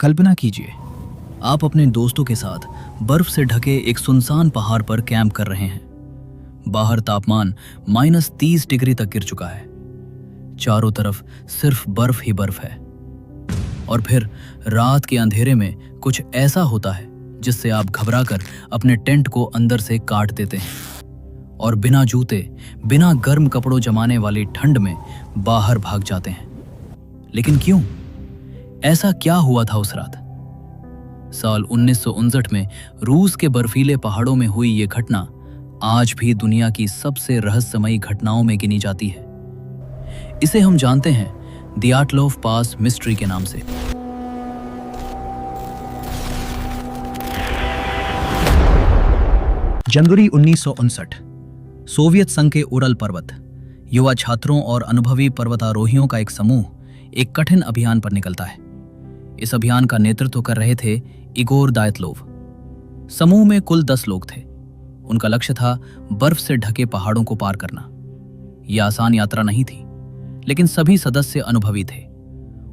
कल्पना कीजिए, आप अपने दोस्तों के साथ बर्फ से ढके एक सुनसान पहाड़ पर कैंप कर रहे हैं। बाहर तापमान -30 डिग्री तक गिर चुका है। चारों तरफ सिर्फ बर्फ ही बर्फ है। और फिर रात के अंधेरे में कुछ ऐसा होता है जिससे आप घबराकर अपने टेंट को अंदर से काट देते हैं और बिना जूते, बिना गर्म कपड़ों जमाने वाली ठंड में बाहर भाग जाते हैं। लेकिन क्यों? ऐसा क्या हुआ था उस रात? साल 1959 में रूस के बर्फीले पहाड़ों में हुई ये घटना आज भी दुनिया की सबसे रहस्यमयी घटनाओं में गिनी जाती है। इसे हम जानते हैं दियाटलोव पास मिस्ट्री के नाम से। जनवरी 1959, सोवियत संघ के उरल पर्वत, युवा छात्रों और अनुभवी पर्वतारोहियों का एक समूह एक कठिन अभियान पर निकलता है। इस अभियान का नेतृत्व कर रहे थे इगोर दायतलोव। समूह में कुल 10 लोग थे। उनका लक्ष्य था बर्फ से ढके पहाड़ों को पार करना। यह आसान यात्रा नहीं थी, लेकिन सभी सदस्य अनुभवी थे।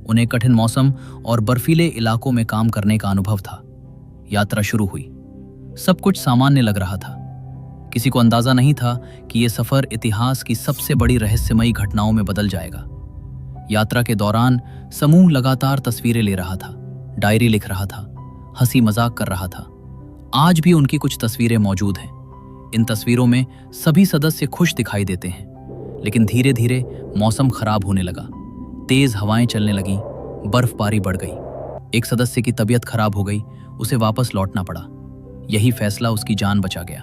उन्हें कठिन मौसम और बर्फीले इलाकों में काम करने का अनुभव था। यात्रा शुरू हुई। सब कुछ सामान्य लग रहा था। किसी को अंदाजा नहीं था कि यह सफर इतिहास की सबसे बड़ी रहस्यमयी घटनाओं में बदल जाएगा। यात्रा के दौरान समूह लगातार तस्वीरें ले रहा था, डायरी लिख रहा था, हंसी मजाक कर रहा था। आज भी उनकी कुछ तस्वीरें मौजूद हैं। इन तस्वीरों में सभी सदस्य खुश दिखाई देते हैं, लेकिन धीरे धीरे मौसम खराब होने लगा। तेज हवाएं चलने लगीं, बर्फबारी बढ़ गई। एक सदस्य की तबीयत खराब हो गई, उसे वापस लौटना पड़ा। यही फैसला उसकी जान बचा गया।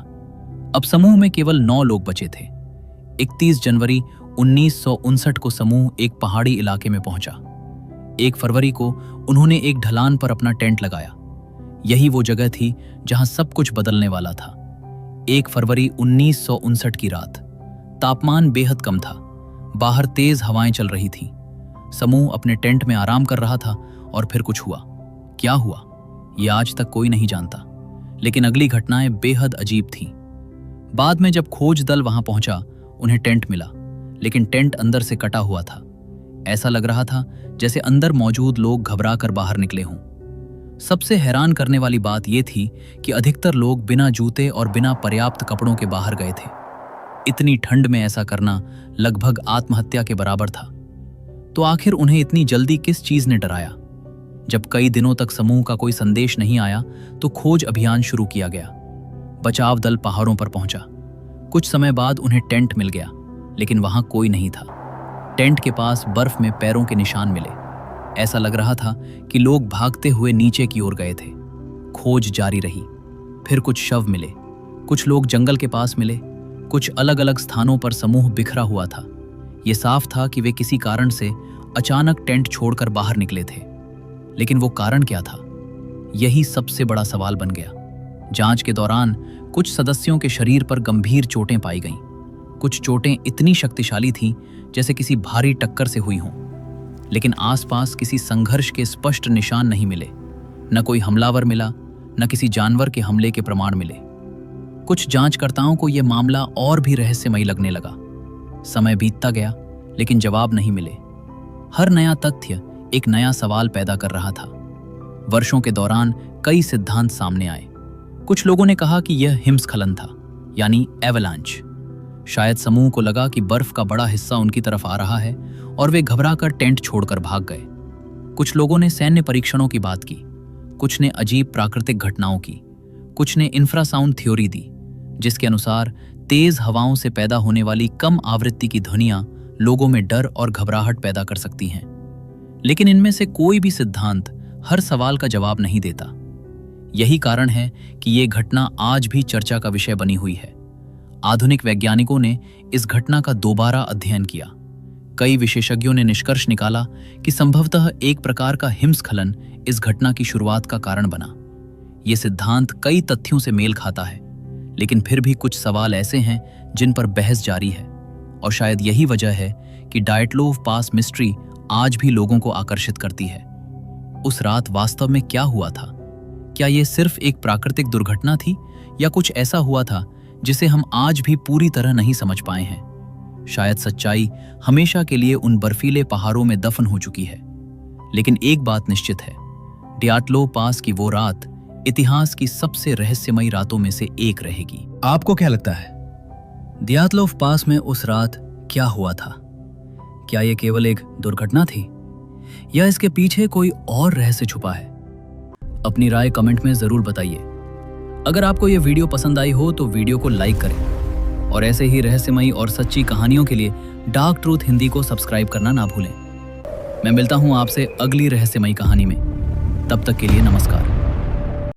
अब समूह में केवल 9 लोग बचे थे। 31 जनवरी 1959 को समूह एक पहाड़ी इलाके में पहुंचा। 1 फरवरी को उन्होंने एक ढलान पर अपना टेंट लगाया। यही वो जगह थी जहां सब कुछ बदलने वाला था। 1 फरवरी 1959 की रात। तापमान बेहद कम था। बाहर तेज हवाएं चल रही थीं। समूह अपने टेंट में आराम कर रहा था और फिर कुछ हुआ। क्या हुआ, यह आज तक कोई नहीं जानता। लेकिन अगली घटनाएं बेहद अजीब थीं। बाद में जब खोज दल वहां पहुंचा, उन्हें टेंट मिला, लेकिन टेंट अंदर से कटा हुआ था। ऐसा लग रहा था जैसे अंदर मौजूद लोग घबरा कर बाहर निकले हों। सबसे हैरान करने वाली बात यह थी कि अधिकतर लोग बिना जूते और बिना पर्याप्त कपड़ों के बाहर गए थे। इतनी ठंड में ऐसा करना लगभग आत्महत्या के बराबर था। तो आखिर उन्हें इतनी जल्दी किस चीज ने डराया? जब कई दिनों तक समूह का कोई संदेश नहीं आया, तो खोज अभियान शुरू किया गया। बचाव दल पहाड़ों पर पहुंचा। कुछ समय बाद उन्हें टेंट मिल गया, लेकिन वहां कोई नहीं था। टेंट के पास बर्फ में पैरों के निशान मिले। ऐसा लग रहा था कि लोग भागते हुए नीचे की ओर गए थे। खोज जारी रही। फिर कुछ शव मिले, कुछ लोग जंगल के पास मिले, कुछ अलग अलग स्थानों पर समूह बिखरा हुआ था। ये साफ था कि वे किसी कारण से अचानक टेंट छोड़कर बाहर निकले थे। लेकिन वो कारण क्या था? यही सबसे बड़ा सवाल बन गया। जांच के दौरान कुछ सदस्यों के शरीर पर गंभीर चोटें पाई गईं। कुछ चोटें इतनी शक्तिशाली थीं जैसे किसी भारी टक्कर से हुई हों। लेकिन आसपास किसी संघर्ष के स्पष्ट निशान नहीं मिले। न कोई हमलावर मिला, न किसी जानवर के हमले के प्रमाण मिले। कुछ जांचकर्ताओं को यह मामला और भी रहस्यमयी लगने लगा। समय बीतता गया, लेकिन जवाब नहीं मिले। हर नया तथ्य एक नया सवाल पैदा कर रहा था। वर्षों के दौरान कई सिद्धांत सामने आए। कुछ लोगों ने कहा कि यह हिमस्खलन था, यानी एवलांच। शायद समूह को लगा कि बर्फ का बड़ा हिस्सा उनकी तरफ आ रहा है और वे घबराकर टेंट छोड़कर भाग गए। कुछ लोगों ने सैन्य परीक्षणों की बात की, कुछ ने अजीब प्राकृतिक घटनाओं की, कुछ ने इंफ्रासाउंड थ्योरी दी, जिसके अनुसार तेज हवाओं से पैदा होने वाली कम आवृत्ति की ध्वनियां लोगों में डर और घबराहट पैदा कर सकती हैं। लेकिन इनमें से कोई भी सिद्धांत हर सवाल का जवाब नहीं देता। यही कारण है कि ये घटना आज भी चर्चा का विषय बनी हुई है। आधुनिक वैज्ञानिकों ने इस घटना का दोबारा अध्ययन किया। कई विशेषज्ञों ने निष्कर्ष निकाला कि संभवतः एक प्रकार का हिमस्खलन इस घटना की शुरुआत का कारण बना। ये सिद्धांत कई तथ्यों से मेल खाता है, लेकिन फिर भी कुछ सवाल ऐसे हैं जिन पर बहस जारी है। और शायद यही वजह है कि डायटलोव पास मिस्ट्री आज भी लोगों को आकर्षित करती है। उस रात वास्तव में क्या हुआ था? क्या यह सिर्फ एक प्राकृतिक दुर्घटना थी, या कुछ ऐसा हुआ था जिसे हम आज भी पूरी तरह नहीं समझ पाए हैं? शायद सच्चाई हमेशा के लिए उन बर्फीले पहाड़ों में दफन हो चुकी है। लेकिन एक बात निश्चित है, डियाटलो पास की वो रात इतिहास की सबसे रहस्यमयी रातों में से एक रहेगी। आपको क्या लगता है, डियाटलोव पास में उस रात क्या हुआ था? क्या यह केवल एक दुर्घटना थी या इसके पीछे कोई और रहस्य छुपा है? अपनी राय कमेंट में जरूर बताइए। अगर आपको यह वीडियो पसंद आई हो तो वीडियो को लाइक करें और ऐसे ही रहस्यमयी और सच्ची कहानियों के लिए डार्क ट्रूथ हिंदी को सब्सक्राइब करना ना भूलें। मैं मिलता हूं आपसे अगली रहस्यमयी कहानी में। तब तक के लिए नमस्कार।